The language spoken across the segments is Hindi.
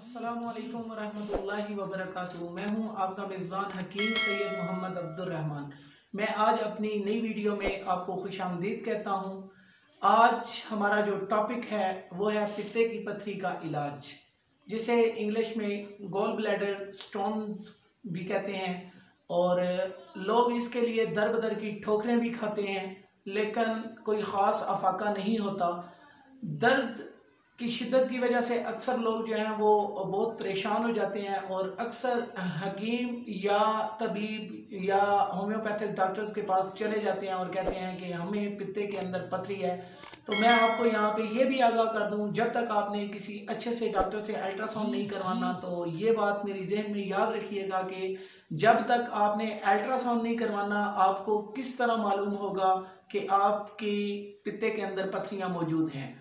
अस्सलामुअलैकुम वरहमतुल्लाहि वबरकातुहू। मैं हूं आपका मेज़बान हकीम सैयद मोहम्मद अब्दुर्रहमान। मैं आज अपनी नई वीडियो में आपको खुशामदीद कहता हूं। आज हमारा जो टॉपिक है वो है पित्ते की पथरी का इलाज, जिसे इंग्लिश में गॉल ब्लैडर स्टोन्स भी कहते हैं। और लोग इसके लिए दर बदर की ठोकरें भी खाते हैं, लेकिन कोई ख़ास अफाका नहीं होता। दर्द की शिद्दत की वजह से अक्सर लोग जो हैं वो बहुत परेशान हो जाते हैं और अक्सर हकीम या तबीब या होम्योपैथिक डॉक्टर्स के पास चले जाते हैं और कहते हैं कि हमें पित्ते के अंदर पथरी है। तो मैं आपको यहाँ पे ये भी आगाह कर दूँ, जब तक आपने किसी अच्छे से डॉक्टर से अल्ट्रासाउंड नहीं करवाना, तो ये बात मेरी जहन में याद रखिएगा कि जब तक आपने अल्ट्रासाउंड नहीं करवाना, आपको किस तरह मालूम होगा कि आपकी पित्ते के अंदर पथरियाँ मौजूद हैं।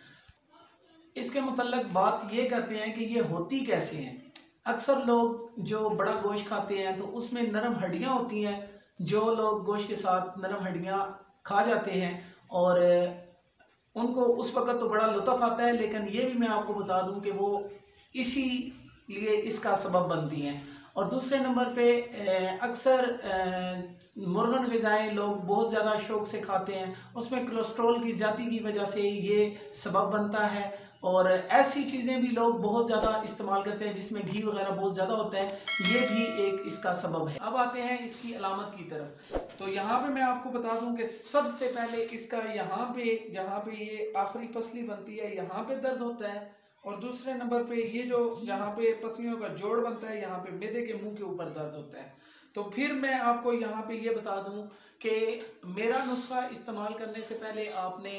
इसके मुतल्लक बात ये करते हैं कि ये होती कैसे हैं। अक्सर लोग जो बड़ा गोश्त खाते हैं तो उसमें नरम हड्डियां होती हैं। जो लोग गोश्त के साथ नरम हड्डियां खा जाते हैं और उनको उस वक़्त तो बड़ा लुत्फ़ आता है, लेकिन ये भी मैं आपको बता दूं कि वो इसी लिए इसका सबब बनती हैं। और दूसरे नंबर पे अक्सर मुर्गन ग़िज़ाएँ लोग बहुत ज़्यादा शौक़ से खाते हैं, उसमें कोलेस्ट्रॉल की ज़्यादती की वजह से ये सबब बनता है। और ऐसी चीज़ें भी लोग बहुत ज़्यादा इस्तेमाल करते हैं जिसमें घी वगैरह बहुत ज़्यादा होता है, ये भी एक इसका सबब है। अब आते हैं इसकी अलामत की तरफ। तो यहाँ पे मैं आपको बता दूं कि सबसे पहले इसका यहाँ पे जहाँ पे ये आखिरी पसली बनती है यहाँ पे दर्द होता है, और दूसरे नंबर पे ये जो यहाँ पे पसलियों का जोड़ बनता है यहाँ पे मैदे के मुंह के ऊपर दर्द होता है। तो फिर मैं आपको यहाँ पे ये बता दूं कि मेरा नुस्खा इस्तेमाल करने से पहले आपने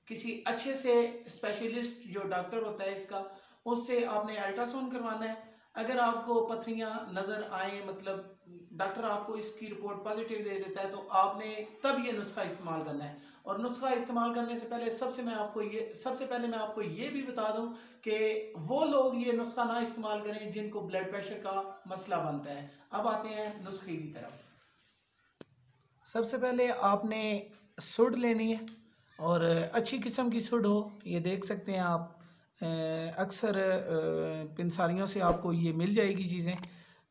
किसी अच्छे से स्पेशलिस्ट जो डॉक्टर होता है इसका, उससे आपने अल्ट्रासाउंड करवाना है। अगर आपको पथरियाँ नज़र आए, मतलब डॉक्टर आपको इसकी रिपोर्ट पॉजिटिव दे देता है, तो आपने तब ये नुस्खा इस्तेमाल करना है। और नुस्खा इस्तेमाल करने से पहले सबसे पहले मैं आपको ये भी बता दूं कि वो लोग ये नुस्खा ना इस्तेमाल करें जिनको ब्लड प्रेशर का मसला बनता है। अब आते हैं नुस्खे की तरफ। सबसे पहले आपने सुड लेनी है, और अच्छी किस्म की सुड हो। ये देख सकते हैं आप, अक्सर पिंसारियों से आपको ये मिल जाएगी चीज़ें।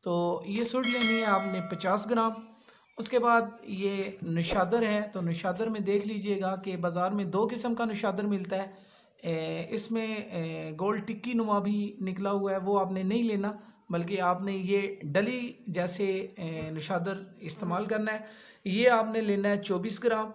तो ये सुड लेनी है आपने 50 ग्राम। उसके बाद ये निशादर है, तो निशादर में देख लीजिएगा कि बाज़ार में 2 किस्म का निशादर मिलता है। इसमें गोल टिक्की नुमा भी निकला हुआ है, वो आपने नहीं लेना, बल्कि आपने ये डली जैसे निशादर इस्तेमाल करना है। ये आपने लेना है 24 ग्राम,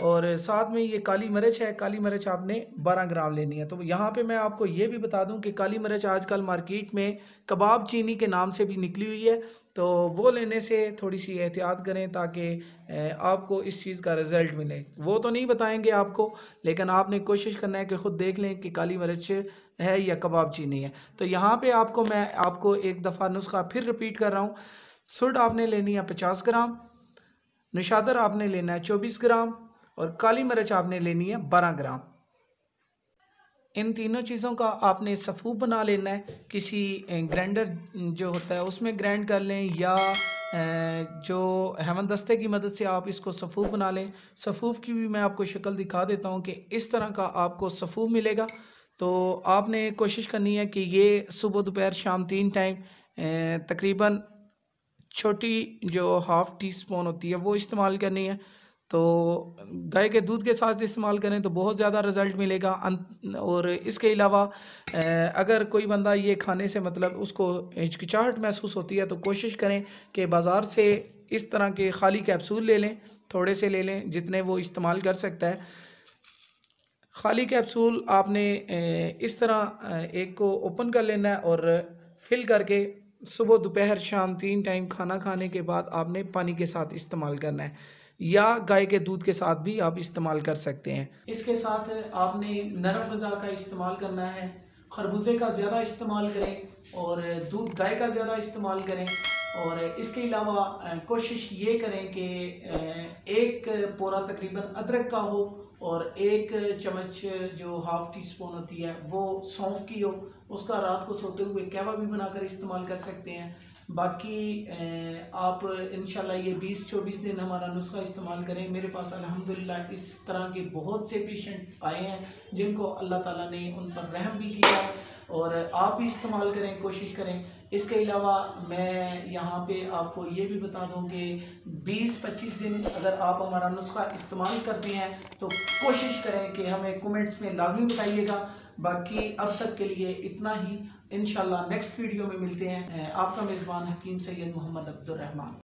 और साथ में ये काली मिर्च है, काली मिर्च आपने 12 ग्राम लेनी है। तो यहाँ पे मैं आपको ये भी बता दूं कि काली मिर्च आजकल मार्केट में कबाब चीनी के नाम से भी निकली हुई है, तो वो लेने से थोड़ी सी एहतियात करें ताकि आपको इस चीज़ का रिज़ल्ट मिले। वो तो नहीं बताएंगे आपको, लेकिन आपने कोशिश करना है कि ख़ुद देख लें कि काली मिर्च है या कबाब चीनी है। तो यहाँ पे मैं आपको एक दफ़ा नुस्खा फिर रिपीट कर रहा हूँ। सुड आपने लेनी है 50 ग्राम, निशादर आपने लेना है 24 ग्राम, और काली मिर्च आपने लेनी है 12 ग्राम। इन तीनों चीज़ों का आपने सफ़ूफ बना लेना है। किसी ग्राइंडर जो होता है उसमें ग्राइंड कर लें, या जो हेमंदस्ते की मदद से आप इसको सफ़ूफ बना लें। सफ़ूफ की भी मैं आपको शक्ल दिखा देता हूँ कि इस तरह का आपको सफ़ूफ मिलेगा। तो आपने कोशिश करनी है कि ये सुबह दोपहर शाम 3 टाइम तकरीबन छोटी जो हाफ़ टी स्पून होती है वो इस्तेमाल करनी है। तो गाय के दूध के साथ इस्तेमाल करें तो बहुत ज़्यादा रिज़ल्ट मिलेगा। और इसके अलावा अगर कोई बंदा ये खाने से मतलब उसको हिचकिचाहट महसूस होती है, तो कोशिश करें कि बाज़ार से इस तरह के खाली कैप्सूल ले लें, थोड़े से ले लें जितने वो इस्तेमाल कर सकता है। खाली कैप्सूल आपने इस तरह एक को ओपन कर लेना है और फिल करके सुबह दोपहर शाम 3 टाइम खाना खाने के बाद आपने पानी के साथ इस्तेमाल करना है, या गाय के दूध के साथ भी आप इस्तेमाल कर सकते हैं। इसके साथ आपने नरम ग़िज़ा का इस्तेमाल करना है, खरबूजे का ज़्यादा इस्तेमाल करें और दूध गाय का ज़्यादा इस्तेमाल करें। और इसके अलावा कोशिश ये करें कि एक पोरा तकरीबन अदरक का हो, और 1 चम्मच जो हाफ़ टी स्पून होती है वो सौंफ की हो। उसका रात को सोते हुए कहवा भी बनाकर इस्तेमाल कर सकते हैं। बाकी आप इंशाल्लाह ये 20-24 दिन हमारा नुस्खा इस्तेमाल करें। मेरे पास अल्हम्दुलिल्लाह इस तरह के बहुत से पेशेंट आए हैं जिनको अल्लाह ताला ने उन पर रहम भी किया है और आप भी इस्तेमाल करें, कोशिश करें। इसके अलावा मैं यहाँ पे आपको ये भी बता दूँ कि 20-25 दिन अगर आप हमारा नुस्खा इस्तेमाल करते हैं तो कोशिश करें कि हमें कमेंट्स में लाजमी बताइएगा। बाकी अब तक के लिए इतना ही, इंशाल्लाह नेक्स्ट वीडियो में मिलते हैं। आपका मेज़बान हकीम सैयद मोहम्मद अब्दुर रहमान।